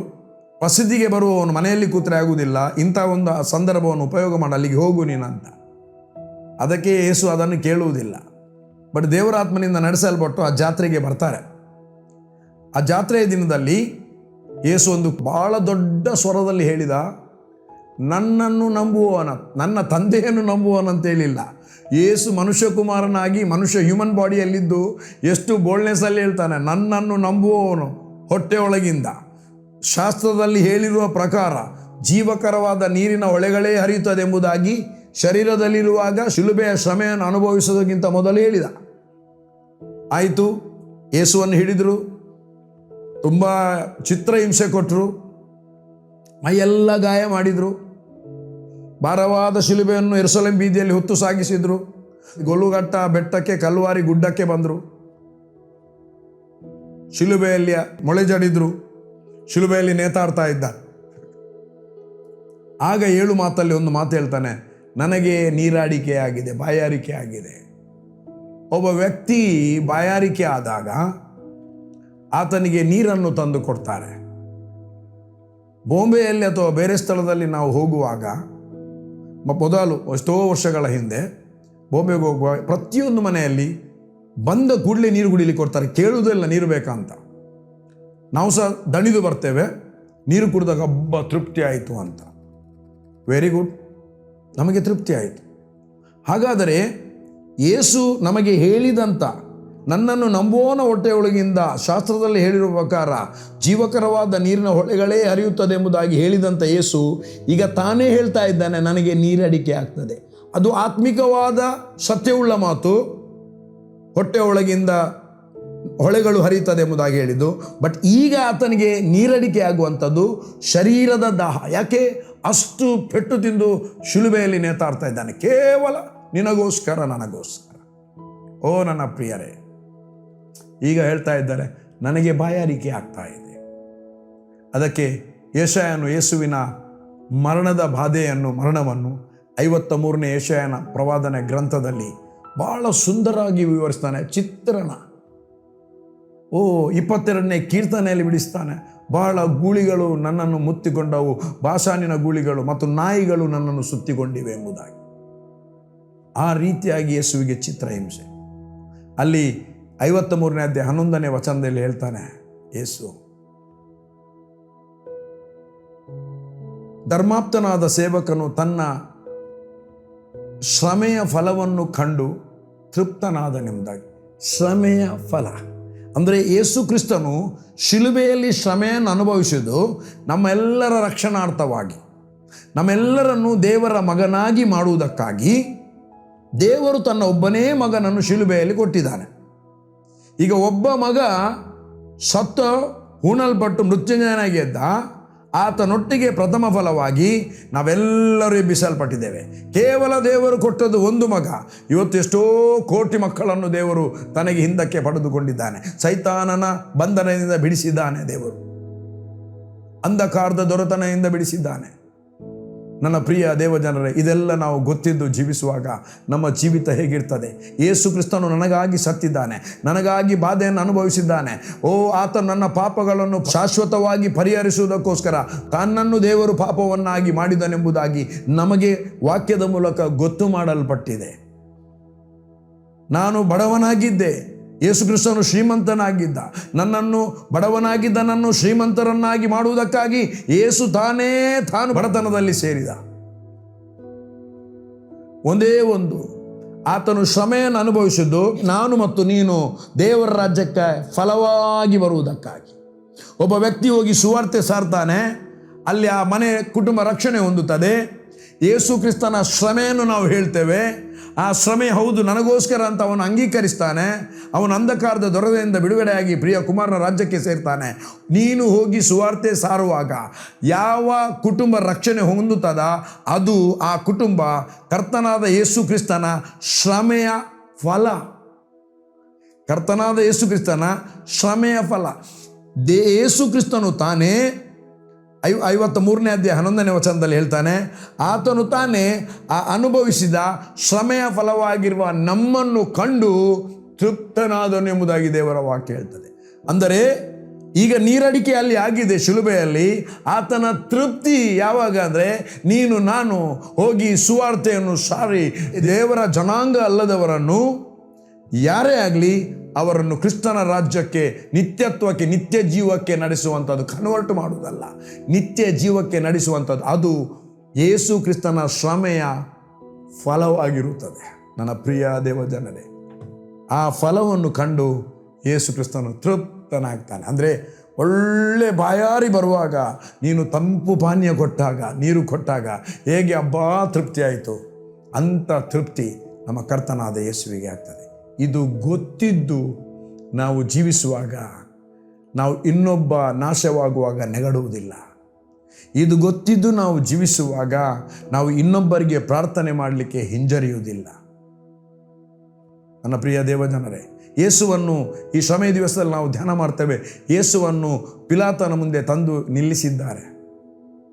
ಪ್ರಸಿದ್ಧಿಗೆ ಬರುವವನು ಮನೆಯಲ್ಲಿ ಕೂತ್ರೆ ಆಗುವುದಿಲ್ಲ, ಇಂಥ ಒಂದು ಸಂದರ್ಭವನ್ನು ಉಪಯೋಗ ಮಾಡಿ ಅಲ್ಲಿಗೆ ಹೋಗು ನೀನಂತ. ಅದಕ್ಕೆ ಯೇಸು ಅದನ್ನು ಕೇಳುವುದಿಲ್ಲ. ಬಟ್ ದೇವರಾತ್ಮನಿಂದ ನಡೆಸಲ್ಪಟ್ಟು ಆ ಜಾತ್ರೆಗೆ ಬರ್ತಾರೆ. ಆ ಜಾತ್ರೆಯ ದಿನದಲ್ಲಿ ಯೇಸು ಒಂದು ಬಹಳ ದೊಡ್ಡ ಸ್ವರದಲ್ಲಿ ಹೇಳಿದ, ನನ್ನನ್ನು ನಂಬುವವನ, ನನ್ನ ತಂದೆಯನ್ನು ನಂಬುವವನಂತ ಹೇಳಿಲ್ಲ. ಯೇಸು ಮನುಷ್ಯಕುಮಾರನಾಗಿ ಹ್ಯೂಮನ್ ಬಾಡಿಯಲ್ಲಿದ್ದು ಎಷ್ಟು ಬೋಲ್ಡ್ನೆಸ್ಸಲ್ಲಿ ಹೇಳ್ತಾನೆ, ನನ್ನನ್ನು ನಂಬುವವನು ಹೊಟ್ಟೆಯೊಳಗಿಂದ ಶಾಸ್ತ್ರದಲ್ಲಿ ಹೇಳಿರುವ ಪ್ರಕಾರ ಜೀವಕರವಾದ ನೀರಿನ ಹೊಳೆಗಳೇ ಹರಿಯುತ್ತದೆ ಎಂಬುದಾಗಿ ಶರೀರದಲ್ಲಿರುವಾಗ ಶಿಲುಬೆಯ ಶ್ರಮೆಯನ್ನು ಅನುಭವಿಸೋದಕ್ಕಿಂತ ಮೊದಲು ಹೇಳಿದ. ಆಯಿತು, ಯೇಸುವನ್ನು ಹಿಡಿದರು, ತುಂಬ ಚಿತ್ರಹಿಂಸೆ ಕೊಟ್ಟರು, ಮೈಯೆಲ್ಲ ಗಾಯ ಮಾಡಿದರು, ಭಾರವಾದ ಶಿಲುಬೆಯನ್ನು ಯೆರೂಸಲೇಮ್ ಬೀದಿಯಲ್ಲಿ ಹೊತ್ತು ಸಾಗಿಸಿದರು, ಗೊಲುಗಟ್ಟ ಬೆಟ್ಟಕ್ಕೆ ಕಲ್ವಾರಿ ಗುಡ್ಡಕ್ಕೆ ಬಂದರು, ಶಿಲುಬೆಯಲ್ಲಿ ಮೊಳೆ ಜಡಿದ್ರು, ಶಿಲುಬೆಯಲ್ಲಿ ನೇತಾಡ್ತಾ ಇದ್ದ. ಆಗ 7 ಮಾತಲ್ಲಿ ಒಂದು ಮಾತು ಹೇಳ್ತಾನೆ, ನನಗೆ ನೀರಾಡಿಕೆ ಆಗಿದೆ, ಬಾಯಾರಿಕೆ ಆಗಿದೆ. ಒಬ್ಬ ವ್ಯಕ್ತಿ ಬಾಯಾರಿಕೆ ಆದಾಗ ಆತನಿಗೆ ನೀರನ್ನು ತಂದು ಕೊಡ್ತಾರೆ. ಬಾಂಬೆಯಲ್ಲಿ ಅಥವಾ ಬೇರೆ ಸ್ಥಳದಲ್ಲಿ ನಾವು ಹೋಗುವಾಗ, ಮೊದಲು ಎಷ್ಟೋ ವರ್ಷಗಳ ಹಿಂದೆ ಬಾಂಬೆಗೆ ಹೋಗುವ ಪ್ರತಿಯೊಂದು ಮನೆಯಲ್ಲಿ ಬಂದ ಕೂಡಲೇ ನೀರು ಕುಡಿಲಿಕ್ಕೆ ಕೊಡ್ತಾರೆ, ಕೇಳುವುದಿಲ್ಲ ನೀರು ಬೇಕಂತ. ನಾವು ಸಹ ದಣಿದು ಬರ್ತೇವೆ, ನೀರು ಕುಡಿದಾಗ ಹಬ್ಬ ತೃಪ್ತಿ ಆಯಿತು ಅಂತ. ವೆರಿ ಗುಡ್, ನಮಗೆ ತೃಪ್ತಿ ಆಯಿತು. ಹಾಗಾದರೆ ಯೇಸು ನಮಗೆ ಹೇಳಿದಂಥ, ನನ್ನನ್ನು ನಂಬುವವನ ಹೊಟ್ಟೆಯೊಳಗಿಂದ ಶಾಸ್ತ್ರದಲ್ಲಿ ಹೇಳಿರುವ ಪ್ರಕಾರ ಜೀವಕರವಾದ ನೀರಿನ ಹೊಳೆಗಳೇ ಹರಿಯುತ್ತದೆ ಎಂಬುದಾಗಿ ಹೇಳಿದಂಥ ಯೇಸು ಈಗ ತಾನೇ ಹೇಳ್ತಾ ಇದ್ದಾನೆ, ನನಗೆ ನೀರಡಿಕೆ ಆಗ್ತದೆ. ಅದು ಆತ್ಮಿಕವಾದ ಸತ್ಯವುಳ್ಳ ಮಾತು, ಹೊಟ್ಟೆಯೊಳಗಿಂದ ಹೊಳೆಗಳು ಹರಿಯುತ್ತದೆ ಎಂಬುದಾಗಿ ಹೇಳಿದ್ದು. ಬಟ್ ಈಗ ಆತನಿಗೆ ನೀರಡಿಕೆ ಆಗುವಂಥದ್ದು ಶರೀರದ ದಾಹ. ಯಾಕೆ? ಅಷ್ಟು ಪೆಟ್ಟು ತಿಂದು ಶಿಲುಬೆಯಲ್ಲಿ ನೇತಾಡ್ತಾ ಇದ್ದಾನೆ, ಕೇವಲ ನಿನಗೋಸ್ಕರ, ನನಗೋಸ್ಕರ. ಓ ನನ್ನ ಪ್ರಿಯರೇ, ಈಗ ಹೇಳ್ತಾ ಇದ್ದಾರೆ, ನನಗೆ ಬಾಯಾರಿಕೆ ಆಗ್ತಾ ಇದೆ. ಅದಕ್ಕೆ ಯೆಶಾಯನು ಯೇಸುವಿನ ಮರಣದ ಮರಣವನ್ನು 53ನೇ ಯೆಶಾಯನ ಪ್ರವಾದನೆ ಗ್ರಂಥದಲ್ಲಿ ಬಹಳ ಸುಂದರವಾಗಿ ವಿವರಿಸ್ತಾನೆ. ಚಿತ್ರಣ 22ನೇ ಕೀರ್ತನೆಯಲ್ಲಿ ಬಿಡಿಸ್ತಾನೆ. ಬಹಳ ಗೂಳಿಗಳು ನನ್ನನ್ನು ಮುತ್ತಿಕೊಂಡವು, ಬಾಷಾನಿನ ಗೂಳಿಗಳು ಮತ್ತು ನಾಯಿಗಳು ನನ್ನನ್ನು ಸುತ್ತಿಕೊಂಡಿವೆ ಎಂಬುದಾಗಿ. ಆ ರೀತಿಯಾಗಿ ಯೇಸುವಿಗೆ ಚಿತ್ರಹಿಂಸೆ. ಅಲ್ಲಿ 53ನೇ ಅಧ್ಯಾಯ 11ನೇ ವಚನದಲ್ಲಿ ಹೇಳ್ತಾನೆ, ಯೇಸು ಧರ್ಮಾಪ್ತನಾದ ಸೇವಕನು ತನ್ನ ಶ್ರಮೆಯ ಫಲವನ್ನು ಕಂಡು ತೃಪ್ತನಾದನೆಂಬುದಾಗಿ. ಶ್ರಮೆಯ ಫಲ ಅಂದರೆ ಯೇಸು ಕ್ರಿಸ್ತನು ಶಿಲುಬೆಯಲ್ಲಿ ಶ್ರಮೆಯನ್ನು ಅನುಭವಿಸಿದ್ದು ನಮ್ಮೆಲ್ಲರ ರಕ್ಷಣಾರ್ಥವಾಗಿ, ನಮ್ಮೆಲ್ಲರನ್ನು ದೇವರ ಮಗನಾಗಿ ಮಾಡುವುದಕ್ಕಾಗಿ. ದೇವರು ತನ್ನ ಒಬ್ಬನೇ ಮಗನನ್ನು ಶಿಲುಬೆಯಲ್ಲಿ ಕೊಟ್ಟಿದ್ದಾನೆ. ಈಗ ಒಬ್ಬ ಮಗ ಸತ್ತು ಹೂಣಲ್ಪಟ್ಟು ಮೃತ್ಯುಂಜಯನಾಗಿ ಎದ್ದ, ಆತನೊಟ್ಟಿಗೆ ಪ್ರಥಮ ಫಲವಾಗಿ ನಾವೆಲ್ಲರೂ ಎಬ್ಬಿಸಲ್ಪಟ್ಟಿದ್ದೇವೆ. ಕೇವಲ ದೇವರು ಕೊಟ್ಟದ್ದು ಒಂದು ಮಗ. ಇವತ್ತು ಎಷ್ಟೋ ಕೋಟಿ ಮಕ್ಕಳನ್ನು ದೇವರು ತನಗೆ ಹಿಂದಕ್ಕೆ ಪಡೆದುಕೊಂಡಿದ್ದಾನೆ. ಸೈತಾನನ ಬಂಧನದಿಂದ ಬಿಡಿಸಿದ್ದಾನೆ ದೇವರು, ಅಂಧಕಾರದ ದೊರೆತನದಿಂದ ಬಿಡಿಸಿದ್ದಾನೆ. ನನ್ನ ಪ್ರಿಯ ದೇವಜನರೇ, ಇದೆಲ್ಲ ನಾವು ಗೊತ್ತಿದ್ದು ಜೀವಿಸುವಾಗ ನಮ್ಮ ಜೀವಿತ ಹೇಗಿರ್ತದೆ? ಯೇಸು ಕ್ರಿಸ್ತನು ನನಗಾಗಿ ಸತ್ತಿದ್ದಾನೆ, ನನಗಾಗಿ ಬಾಧೆಯನ್ನು ಅನುಭವಿಸಿದ್ದಾನೆ. ಆತ ನನ್ನ ಪಾಪಗಳನ್ನು ಶಾಶ್ವತವಾಗಿ ಪರಿಹರಿಸುವುದಕ್ಕೋಸ್ಕರ ತನ್ನನ್ನು ದೇವರು ಪಾಪವನ್ನಾಗಿ ಮಾಡಿದನೆಂಬುದಾಗಿ ನಮಗೆ ವಾಕ್ಯದ ಮೂಲಕ ಗೊತ್ತು ಮಾಡಲ್ಪಟ್ಟಿದೆ. ನಾನು ಬಡವನಾಗಿದ್ದೆ, ಯೇಸು ಕ್ರಿಸ್ತನು ಶ್ರೀಮಂತನಾಗಿದ್ದ. ಬಡವನಾಗಿದ್ದನನ್ನು ಶ್ರೀಮಂತರನ್ನಾಗಿ ಮಾಡುವುದಕ್ಕಾಗಿ ಯೇಸು ತಾನು ಬಡತನದಲ್ಲಿ ಸೇರಿದ. ಒಂದೇ ಒಂದು, ಆತನು ಶ್ರಮೆಯನ್ನು ಅನುಭವಿಸಿದ್ದು ನಾನು ಮತ್ತು ನೀನು ದೇವರ ರಾಜ್ಯಕ್ಕೆ ಫಲವಾಗಿ ಬರುವುದಕ್ಕಾಗಿ. ಒಬ್ಬ ವ್ಯಕ್ತಿ ಹೋಗಿ ಸುವಾರ್ತೆ ಸಾರ್ತಾನೆ, ಅಲ್ಲಿ ಆ ಮನೆ ಕುಟುಂಬ ರಕ್ಷಣೆ ಹೊಂದುತ್ತದೆ. ಯೇಸು ಕ್ರಿಸ್ತನ ಶ್ರಮೆಯನ್ನು ನಾವು ಹೇಳ್ತೇವೆ. ಆ ಶ್ರಮೆ ಹೌದು ನನಗೋಸ್ಕರ ಅಂತ ಅವನು ಅಂಗೀಕರಿಸ್ತಾನೆ. ಅವನು ಅಂಧಕಾರದ ದೊರೆಯಿಂದ ಬಿಡುಗಡೆಯಾಗಿ ಪ್ರಿಯ ಕುಮಾರನ ರಾಜ್ಯಕ್ಕೆ ಸೇರ್ತಾನೆ. ನೀನು ಹೋಗಿ ಸುವಾರ್ತೆ ಸಾರುವಾಗ ಯಾವ ಕುಟುಂಬ ರಕ್ಷಣೆ ಹೊಂದುತ್ತದ, ಅದು ಆ ಕುಟುಂಬ ಕರ್ತನಾದ ಯೇಸು ಕ್ರಿಸ್ತನ ಶ್ರಮೆಯ ಫಲ. ಕರ್ತನಾದ ಯೇಸು ಕ್ರಿಸ್ತನ ಶ್ರಮೆಯ ಫಲ. ಯೇಸು ಕ್ರಿಸ್ತನು ತಾನೇ 53ನೇ ಅಧ್ಯಾಯ 11ನೇ ವಚನದಲ್ಲಿ ಹೇಳ್ತಾನೆ, ಆತನು ತಾನೇ ಆ ಅನುಭವಿಸಿದ ಶ್ರಮೆಯ ಫಲವಾಗಿರುವ ನಮ್ಮನ್ನು ಕಂಡು ತೃಪ್ತನಾದನು ಎಂಬುದಾಗಿ ದೇವರ ವಾಕ್ಯ ಹೇಳ್ತದೆ. ಅಂದರೆ ಈಗ ನೀರಡಿಕೆ ಅಲ್ಲಿ ಆಗಿದೆ ಶಿಲುಬೆಯಲ್ಲಿ. ಆತನ ತೃಪ್ತಿ ಯಾವಾಗ ಅಂದರೆ, ನೀನು ನಾನು ಹೋಗಿ ಸುವಾರ್ತೆಯನ್ನು ಸಾರಿ ದೇವರ ಜನಾಂಗ ಅಲ್ಲದವರನ್ನು ಯಾರೇ ಆಗಲಿ ಅವರನ್ನು ಕ್ರಿಸ್ತನ ರಾಜ್ಯಕ್ಕೆ, ನಿತ್ಯತ್ವಕ್ಕೆ, ನಿತ್ಯ ಜೀವಕ್ಕೆ ನಡೆಸುವಂಥದ್ದು. ಕನ್ವರ್ಟ್ ಮಾಡುವುದಲ್ಲ, ನಿತ್ಯ ಜೀವಕ್ಕೆ ನಡೆಸುವಂಥದ್ದು. ಅದು ಯೇಸು ಕ್ರಿಸ್ತನ ಶ್ರಮೆಯ ಫಲವಾಗಿರುತ್ತದೆ. ನನ್ನ ಪ್ರಿಯ ದೇವಜನರೇ, ಆ ಫಲವನ್ನು ಕಂಡು ಯೇಸು ಕ್ರಿಸ್ತನು ತೃಪ್ತನಾಗ್ತಾನೆ. ಅಂದರೆ ಒಳ್ಳೆ ಬಾಯಾರಿ ಬರುವಾಗ ನೀನು ತಂಪು ಪಾನೀಯ ಕೊಟ್ಟಾಗ, ನೀರು ಕೊಟ್ಟಾಗ ಹೇಗೆ ಹಬ್ಬ ತೃಪ್ತಿ ಆಯಿತು, ಅಂಥ ತೃಪ್ತಿ ನಮ್ಮ ಕರ್ತನಾದ ಯೇಸುವಿಗೆ ಆಗ್ತದೆ. ಇದು ಗೊತ್ತಿದ್ದು ನಾವು ಜೀವಿಸುವಾಗ ನಾವು ಇನ್ನೊಬ್ಬ ನಾಶವಾಗುವಾಗ ನೆಗಡುವುದಿಲ್ಲ. ಇದು ಗೊತ್ತಿದ್ದು ನಾವು ಜೀವಿಸುವಾಗ ನಾವು ಇನ್ನೊಬ್ಬರಿಗೆ ಪ್ರಾರ್ಥನೆ ಮಾಡಲಿಕ್ಕೆ ಹಿಂಜರಿಯುವುದಿಲ್ಲ. ನನ್ನ ಪ್ರಿಯ ದೇವಜನರೇ, ಯೇಸುವನ್ನು ಈ ಶ್ರಮೆ ದಿವಸದಲ್ಲಿ ನಾವು ಧ್ಯಾನ ಮಾಡ್ತೇವೆ. ಯೇಸುವನ್ನು ಪಿಲಾತನ ಮುಂದೆ ತಂದು ನಿಲ್ಲಿಸಿದ್ದಾರೆ.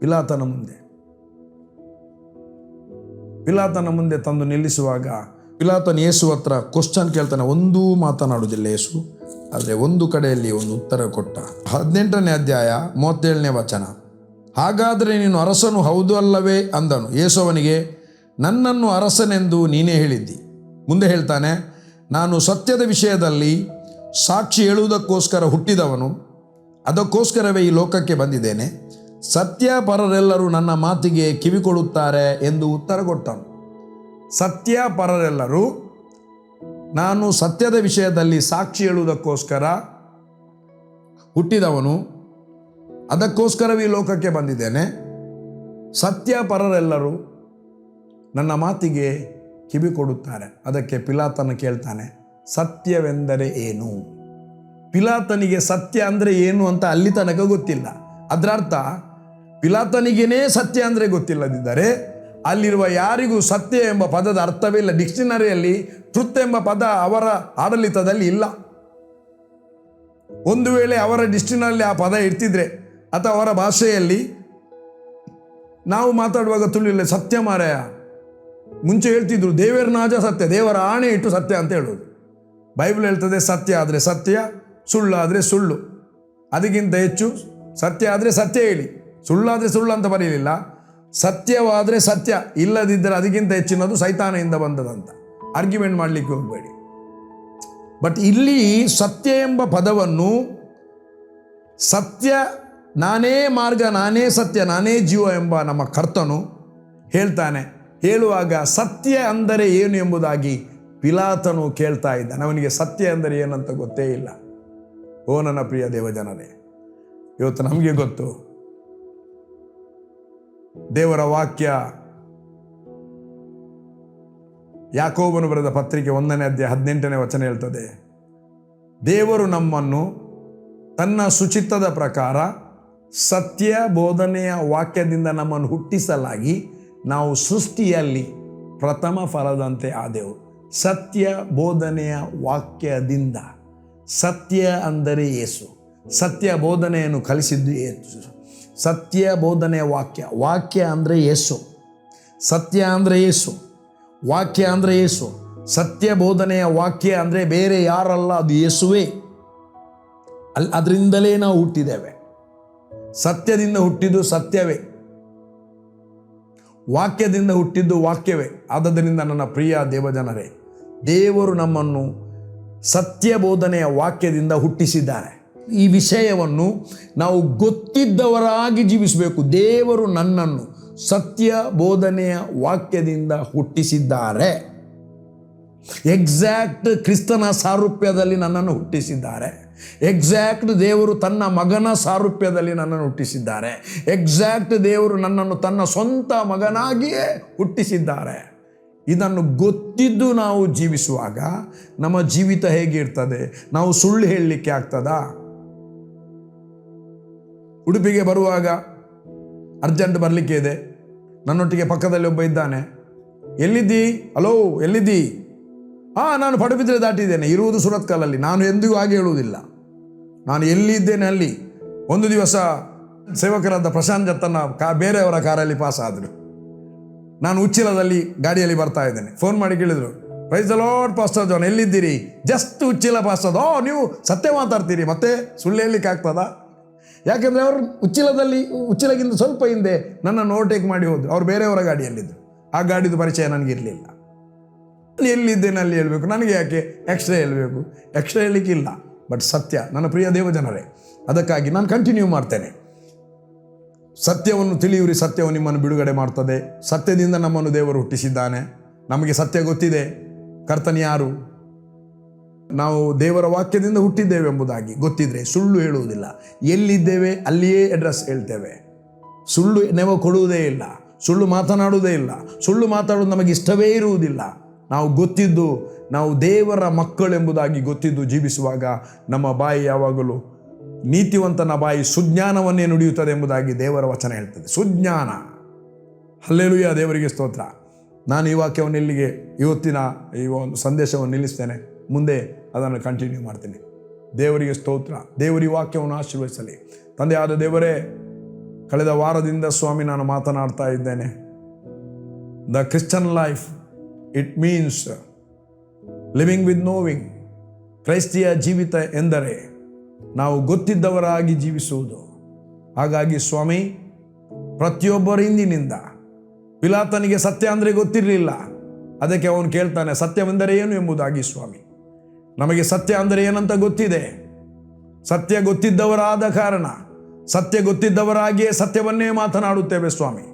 ಪಿಲಾತನ ಮುಂದೆ ತಂದು ನಿಲ್ಲಿಸುವಾಗ ಪಿಲಾತನ ಯೇಸು ಹತ್ರ ಕ್ವಶನ್ ಕೇಳ್ತಾನೆ. ಒಂದೂ ಮಾತನಾಡುವುದಿಲ್ಲ ಯೇಸು, ಆದರೆ ಒಂದು ಕಡೆಯಲ್ಲಿ ಒಂದು ಉತ್ತರ ಕೊಟ್ಟ. 18ನೇ ಅಧ್ಯಾಯ 37ನೇ ವಚನ. ಹಾಗಾದರೆ ನೀನು ಅರಸನು ಹೌದು ಅಲ್ಲವೇ ಅಂದನು. ಯೇಸು ಅವನಿಗೆ, ನನ್ನನ್ನು ಅರಸನೆಂದು ನೀನೇ ಹೇಳಿದ್ದಿ. ಮುಂದೆ ಹೇಳ್ತಾನೆ, ನಾನು ಸತ್ಯದ ವಿಷಯದಲ್ಲಿ ಸಾಕ್ಷಿ ಹೇಳುವುದಕ್ಕೋಸ್ಕರ ಹುಟ್ಟಿದವನು, ಅದಕ್ಕೋಸ್ಕರವೇ ಈ ಲೋಕಕ್ಕೆ ಬಂದಿದ್ದೇನೆ. ಸತ್ಯಪರರೆಲ್ಲರೂ ನನ್ನ ಮಾತಿಗೆ ಕಿವಿಕೊಡುತ್ತಾರೆ ಎಂದು ಉತ್ತರ ಕೊಟ್ಟನು. ಸತ್ಯಪರರೆಲ್ಲರೂ ನಾನು ಸತ್ಯದ ವಿಷಯದಲ್ಲಿ ಸಾಕ್ಷಿ ಹೇಳುವುದಕ್ಕೋಸ್ಕರ ಹುಟ್ಟಿದವನು, ಅದಕ್ಕೋಸ್ಕರವೇ ಈ ಲೋಕಕ್ಕೆ ಬಂದಿದ್ದೇನೆ. ಸತ್ಯಪರರೆಲ್ಲರೂ ನನ್ನ ಮಾತಿಗೆ ಕಿವಿ ಕೊಡುತ್ತಾರೆ. ಅದಕ್ಕೆ ಪಿಲಾತನ ಕೇಳ್ತಾನೆ, ಸತ್ಯವೆಂದರೆ ಏನು? ಪಿಲಾತನಿಗೆ ಸತ್ಯ ಅಂದರೆ ಏನು ಅಂತ ಅಲ್ಲಿ ತನಕ ಗೊತ್ತಿಲ್ಲ. ಅದರ ಅರ್ಥ ಪಿಲಾತನಿಗೇನೇ ಸತ್ಯ ಅಂದರೆ ಗೊತ್ತಿಲ್ಲದಿದ್ದರೆ ಅಲ್ಲಿರುವ ಯಾರಿಗೂ ಸತ್ಯ ಎಂಬ ಪದದ ಅರ್ಥವೇ ಇಲ್ಲ. ಡಿಕ್ಷನರಿಯಲ್ಲಿ ಟ್ರುತ್ ಎಂಬ ಪದ ಅವರ ಆಡಳಿತದಲ್ಲಿ ಇಲ್ಲ. ಒಂದು ವೇಳೆ ಅವರ ಡಿಕ್ಷನರಿಯಲ್ಲಿ ಆ ಪದ ಇರ್ತಿದ್ರೆ ಅಥವಾ ಅವರ ಭಾಷೆಯಲ್ಲಿ ನಾವು ಮಾತಾಡುವಾಗ ತುಳಿಲ್ಲ, ಸತ್ಯ ಮಾರಾಯ. ಮುಂಚೆ ಹೇಳ್ತಿದ್ರು ದೇವರ ನಾಜ ಸತ್ಯ, ದೇವರ ಆಣೆ ಇಟ್ಟು ಸತ್ಯ ಅಂತ ಹೇಳೋದು. ಬೈಬಲ್ ಹೇಳ್ತದೆ ಸತ್ಯ ಆದರೆ ಸತ್ಯ, ಸುಳ್ಳು ಆದರೆ ಸುಳ್ಳು. ಅದಕ್ಕಿಂತ ಹೆಚ್ಚು ಸತ್ಯ ಆದರೆ ಸತ್ಯ ಹೇಳಿ, ಸುಳ್ಳಾದರೆ ಸುಳ್ಳು ಅಂತ ಬರೀಲಿಲ್ಲ. ಸತ್ಯವಾದರೆ ಸತ್ಯ, ಇಲ್ಲದಿದ್ದರೆ ಅದಕ್ಕಿಂತ ಹೆಚ್ಚಿನದು ಸೈತಾನದಿಂದ ಬಂದದಂತ ಆರ್ಗ್ಯುಮೆಂಟ್ ಮಾಡಲಿಕ್ಕೆ ಹೋಗಬೇಡಿ. ಬಟ್ ಇಲ್ಲಿ ಸತ್ಯ ಎಂಬ ಪದವನ್ನು, ಸತ್ಯ ನಾನೇ ಮಾರ್ಗ, ನಾನೇ ಸತ್ಯ, ನಾನೇ ಜೀವ ಎಂಬ ನಮ್ಮ ಕರ್ತನು ಹೇಳ್ತಾನೆ. ಹೇಳುವಾಗ ಸತ್ಯ ಅಂದರೆ ಏನು ಎಂಬುದಾಗಿ ಪಿಲಾತನು ಕೇಳ್ತಾ ಇದ್ದಾನೆ. ಅವನಿಗೆ ಸತ್ಯ ಅಂದರೆ ಏನಂತ ಗೊತ್ತೇ ಇಲ್ಲ. ಓ ನನ್ನ ಪ್ರಿಯ ದೇವಜನರೇ, ಇವತ್ತು ನಮಗೆ ಗೊತ್ತು. ದೇವರ ವಾಕ್ಯ ಯಾಕೋಬನು ಬರೆದ ಪತ್ರಿಕೆ 1ನೇ ಅಧ್ಯಾಯ 18ನೇ ವಚನ ಹೇಳ್ತದೆ, ದೇವರು ನಮ್ಮನ್ನು ತನ್ನ ಸುಚಿತ್ತದ ಪ್ರಕಾರ ಸತ್ಯ ಬೋಧನೆಯ ವಾಕ್ಯದಿಂದ ನಮ್ಮನ್ನು ಹುಟ್ಟಿಸಲಾಗಿ ನಾವು ಸೃಷ್ಟಿಯಲ್ಲಿ ಪ್ರಥಮ ಫಲದಂತೆ ಆದೆವು. ಸತ್ಯ ಬೋಧನೆಯ ವಾಕ್ಯದಿಂದ. ಸತ್ಯ ಅಂದರೆ ಯೇಸು. ಸತ್ಯ ಬೋಧನೆಯನ್ನು ಕಲಿಸಿದ್ದು ಯೇಸು. ಸತ್ಯ ಬೋಧನೆಯ ವಾಕ್ಯ ಅಂದರೆ ಯೇಸು. ಸತ್ಯ ಅಂದರೆ ಯೇಸು, ವಾಕ್ಯ ಅಂದರೆ ಯೇಸು. ಸತ್ಯ ಬೋಧನೆಯ ವಾಕ್ಯ ಅಂದರೆ ಬೇರೆ ಯಾರಲ್ಲ, ಅದು ಯೇಸುವೇ. ಅದರಿಂದಲೇ ನಾವು ಹುಟ್ಟಿದ್ದೇವೆ. ಸತ್ಯದಿಂದ ಹುಟ್ಟಿದ್ದು ಸತ್ಯವೇ, ವಾಕ್ಯದಿಂದ ಹುಟ್ಟಿದ್ದು ವಾಕ್ಯವೇ. ಆದ್ದರಿಂದ ನನ್ನ ಪ್ರಿಯ ದೇವಜನರೇ, ದೇವರು ನಮ್ಮನ್ನು ಸತ್ಯ ಬೋಧನೆಯ ವಾಕ್ಯದಿಂದ ಹುಟ್ಟಿಸಿದ್ದಾರೆ. ಈ ವಿಷಯವನ್ನು ನಾವು ಗೊತ್ತಿದ್ದವರಾಗಿ ಜೀವಿಸಬೇಕು. ದೇವರು ನನ್ನನ್ನು ಸತ್ಯ ಬೋಧನೆಯ ವಾಕ್ಯದಿಂದ ಹುಟ್ಟಿಸಿದ್ದಾರೆ. ಎಕ್ಸಾಕ್ಟ್ ಕ್ರಿಸ್ತನ ಸಾರೂಪ್ಯದಲ್ಲಿ ನನ್ನನ್ನು ಹುಟ್ಟಿಸಿದ್ದಾರೆ. ಎಕ್ಸಾಕ್ಟ್ ದೇವರು ತನ್ನ ಮಗನ ಸಾರೂಪ್ಯದಲ್ಲಿ ನನ್ನನ್ನು ಹುಟ್ಟಿಸಿದ್ದಾರೆ. ಎಕ್ಸಾಕ್ಟ್ ದೇವರು ನನ್ನನ್ನು ತನ್ನ ಸ್ವಂತ ಮಗನಾಗಿಯೇ ಹುಟ್ಟಿಸಿದ್ದಾರೆ. ಇದನ್ನು ಗೊತ್ತಿದ್ದು ನಾವು ಜೀವಿಸುವಾಗ ನಮ್ಮ ಜೀವಿತ ಹೇಗಿರ್ತದೆ? ನಾವು ಸುಳ್ಳು ಹೇಳಲಿಕ್ಕೆ ಆಗ್ತದಾ? ಉಡುಪಿಗೆ ಬರುವಾಗ ಅರ್ಜೆಂಟ್ ಬರಲಿಕ್ಕೆ ಇದೆ, ನನ್ನೊಟ್ಟಿಗೆ ಪಕ್ಕದಲ್ಲಿ ಒಬ್ಬ ಇದ್ದಾನೆ. ಎಲ್ಲಿದ್ದಿ? ಹಲೋ, ಎಲ್ಲಿದ್ದಿ? ನಾನು ಪಡುಬಿದ್ರೆ ದಾಟಿದ್ದೇನೆ, ಇರುವುದು ಸುರತ್ಕಲ್ಲಲ್ಲಿ. ನಾನು ಎಂದಿಗೂ ಹಾಗೆ ಹೇಳುವುದಿಲ್ಲ. ನಾನು ಎಲ್ಲಿದ್ದೇನೆ ಅಲ್ಲಿ. ಒಂದು ದಿವಸ ಸೇವಕರಾದ ಪ್ರಶಾಂತ್ ಜತ್ತನ್ನ ಬೇರೆಯವರ ಕಾರಲ್ಲಿ ಪಾಸ್ ಆದರು. ನಾನು ಉಚ್ಚಿಲದಲ್ಲಿ ಗಾಡಿಯಲ್ಲಿ ಬರ್ತಾ ಇದ್ದೇನೆ. ಫೋನ್ ಮಾಡಿ ಕೇಳಿದರು, praise the Lord pastor John, ಎಲ್ಲಿದ್ದೀರಿ? Just Uchila pastor. ನೀವು ಸತ್ಯ ಮಾತಾಡ್ತೀರಿ, ಮತ್ತೆ ಸುಳ್ಳು ಹೇಳಲಿಕ್ಕೆ ಆಗ್ತದಾ? ಯಾಕೆಂದರೆ ಅವರು ಉಚ್ಚಿಲಗಿಂತ ಸ್ವಲ್ಪ ಹಿಂದೆ ನನ್ನನ್ನು ಓವರ್ಟೇಕ್ ಮಾಡಿ ಹೋದ್ರು. ಅವ್ರು ಬೇರೆಯವರ ಗಾಡಿಯಲ್ಲಿದ್ದರು. ಆ ಗಾಡಿದು ಪರಿಚಯ ನನಗಿರಲಿಲ್ಲ. ನಾನು ಎಲ್ಲಿದ್ದೇನೆ ಅಲ್ಲಿ ಹೇಳಬೇಕು, ನನಗೆ ಯಾಕೆ ಎಕ್ಸ್ಟ್ರಾ ಹೇಳಬೇಕು? ಎಕ್ಸ್ಟ್ರಾ ಹೇಳಲಿಕ್ಕಿಲ್ಲ. ಬಟ್ ಸತ್ಯ, ನನ್ನ ಪ್ರಿಯ ದೇವಜನರೇ, ಅದಕ್ಕಾಗಿ ನಾನು ಕಂಟಿನ್ಯೂ ಮಾಡ್ತೇನೆ. ಸತ್ಯವನ್ನು ತಿಳಿಯುವಿರಿ, ಸತ್ಯವು ನಿಮ್ಮನ್ನು ಬಿಡುಗಡೆ ಮಾಡ್ತದೆ. ಸತ್ಯದಿಂದ ನಮ್ಮನ್ನು ದೇವರು ಹುಟ್ಟಿಸಿದ್ದಾನೆ. ನಮಗೆ ಸತ್ಯ ಗೊತ್ತಿದೆ, ಕರ್ತನ ಯಾರು, ನಾವು ದೇವರ ವಾಕ್ಯದಿಂದ ಹುಟ್ಟಿದ್ದೇವೆ ಎಂಬುದಾಗಿ ಗೊತ್ತಿದ್ರೆ ಸುಳ್ಳು ಹೇಳುವುದಿಲ್ಲ. ಎಲ್ಲಿದ್ದೇವೆ ಅಲ್ಲಿಯೇ ಅಡ್ರೆಸ್ ಹೇಳ್ತೇವೆ. ಸುಳ್ಳು ನೆವ ಕೊಡುವುದೇ ಇಲ್ಲ, ಸುಳ್ಳು ಮಾತನಾಡುವುದೇ ಇಲ್ಲ. ಸುಳ್ಳು ಮಾತಾಡೋದು ನಮಗೆ ಇಷ್ಟವೇ ಇರುವುದಿಲ್ಲ. ನಾವು ಗೊತ್ತಿದ್ದು, ನಾವು ದೇವರ ಮಕ್ಕಳೆಂಬುದಾಗಿ ಗೊತ್ತಿದ್ದು ಜೀವಿಸುವಾಗ ನಮ್ಮ ಬಾಯಿ ಯಾವಾಗಲೂ ನೀತಿವಂತನ ಬಾಯಿ ಸುಜ್ಞಾನವನ್ನೇ ನುಡಿಯುತ್ತದೆ ಎಂಬುದಾಗಿ ದೇವರ ವಚನ ಹೇಳ್ತದೆ. ಸುಜ್ಞಾನ. ಹಲ್ಲೆಲೂಯಾ, ದೇವರಿಗೆ ಸ್ತೋತ್ರ. ನಾನು ಈ ವಾಕ್ಯವನ್ನು ಇಲ್ಲಿಗೆ ಇವತ್ತಿನ ಈ ಒಂದು ಸಂದೇಶವನ್ನು ನಿಲ್ಲಿಸ್ತೇನೆ. ಮುಂದೆ ಅದನ್ನು ಕಂಟಿನ್ಯೂ ಮಾಡ್ತೀನಿ. ದೇವರಿಗೆ ಸ್ತೋತ್ರ. ದೇವರ ಈ ವಾಕ್ಯವನ್ನು ಆಶೀರ್ವದಿಸಲಿ. ತಂದೆಯಾದ ದೇವರೇ, ಕಳೆದ ವಾರದಿಂದ ಸ್ವಾಮಿ ನಾನು ಮಾತನಾಡ್ತಾ ಇದ್ದೇನೆ. The Christian life, it means living with knowing. ಕ್ರೈಸ್ತಿಯ ಜೀವಿತ ಎಂದರೆ ನಾವು ಗೊತ್ತಿದ್ದವರಾಗಿ ಜೀವಿಸುವುದು. ಹಾಗಾಗಿ ಸ್ವಾಮಿ, ಪ್ರತಿಯೊಬ್ಬರ ಹಿಂದಿನಿಂದ ಪಿಲಾತನಿಗೆ ಸತ್ಯ ಅಂದರೆ ಗೊತ್ತಿರಲಿಲ್ಲ. ಅದಕ್ಕೆ ಅವನು ಕೇಳ್ತಾನೆ, ಸತ್ಯವೆಂದರೆ ಏನು ಎಂಬುದಾಗಿ. ಸ್ವಾಮಿ, ನಮಗೆ ಸತ್ಯ ಅಂದರೆ ಏನಂತ ಗೊತ್ತಿದೆ. ಸತ್ಯ ಗೊತ್ತಿದ್ದವರಾದ ಕಾರಣ ಸತ್ಯ ಗೊತ್ತಿದ್ದವರಾಗಿಯೇ ಸತ್ಯವನ್ನೇ ಮಾತನಾಡುತ್ತೇವೆ ಸ್ವಾಮಿ.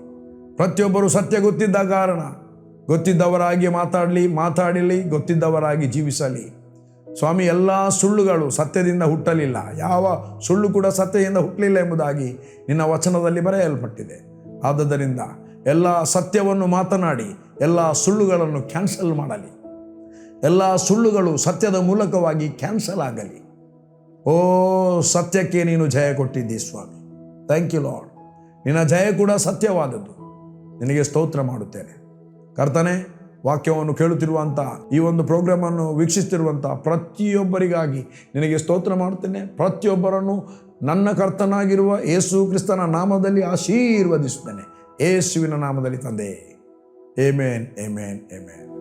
ಪ್ರತಿಯೊಬ್ಬರು ಸತ್ಯ ಗೊತ್ತಿದ್ದ ಕಾರಣ ಗೊತ್ತಿದ್ದವರಾಗಿ ಮಾತಾಡಲಿ, ಗೊತ್ತಿದ್ದವರಾಗಿ ಜೀವಿಸಲಿ. ಸ್ವಾಮಿ, ಎಲ್ಲ ಸುಳ್ಳುಗಳು ಸತ್ಯದಿಂದ ಹುಟ್ಟಲಿಲ್ಲ. ಯಾವ ಸುಳ್ಳು ಕೂಡ ಸತ್ಯದಿಂದ ಹುಟ್ಟಲಿಲ್ಲ ಎಂಬುದಾಗಿ ನಿನ್ನ ವಚನದಲ್ಲಿ ಬರೆಯಲ್ಪಟ್ಟಿದೆ. ಆದುದರಿಂದ ಎಲ್ಲ ಸತ್ಯವನ್ನು ಮಾತನಾಡಿ ಎಲ್ಲ ಸುಳ್ಳುಗಳನ್ನು ಕ್ಯಾನ್ಸಲ್ ಮಾಡಲಿ. ಎಲ್ಲ ಸುಳ್ಳುಗಳು ಸತ್ಯದ ಮೂಲಕವಾಗಿ ಕ್ಯಾನ್ಸಲ್ ಆಗಲಿ. ಓ, ಸತ್ಯಕ್ಕೆ ನೀನು ಜಯ ಕೊಟ್ಟಿದ್ದಿ ಸ್ವಾಮಿ. Thank you Lord. ನಿನ್ನ ಜಯ ಕೂಡ ಸತ್ಯವಾದದ್ದು. ನಿನಗೆ ಸ್ತೋತ್ರ ಮಾಡುತ್ತೇನೆ ಕರ್ತನೇ. ವಾಕ್ಯವನ್ನು ಕೇಳುತ್ತಿರುವಂಥ, ಈ ಒಂದು ಪ್ರೋಗ್ರಾಮನ್ನು ವೀಕ್ಷಿಸುತ್ತಿರುವಂಥ ಪ್ರತಿಯೊಬ್ಬರಿಗಾಗಿ ನಿನಗೆ ಸ್ತೋತ್ರ ಮಾಡುತ್ತೇನೆ. ಪ್ರತಿಯೊಬ್ಬರನ್ನು ನನ್ನ ಕರ್ತನಾಗಿರುವ ಯೇಸು ಕ್ರಿಸ್ತನ ನಾಮದಲ್ಲಿ ಆಶೀರ್ವದಿಸುತ್ತೇನೆ. ಯೇಸುವಿನ ನಾಮದಲ್ಲಿ ತಂದೆ. Amen, amen, amen.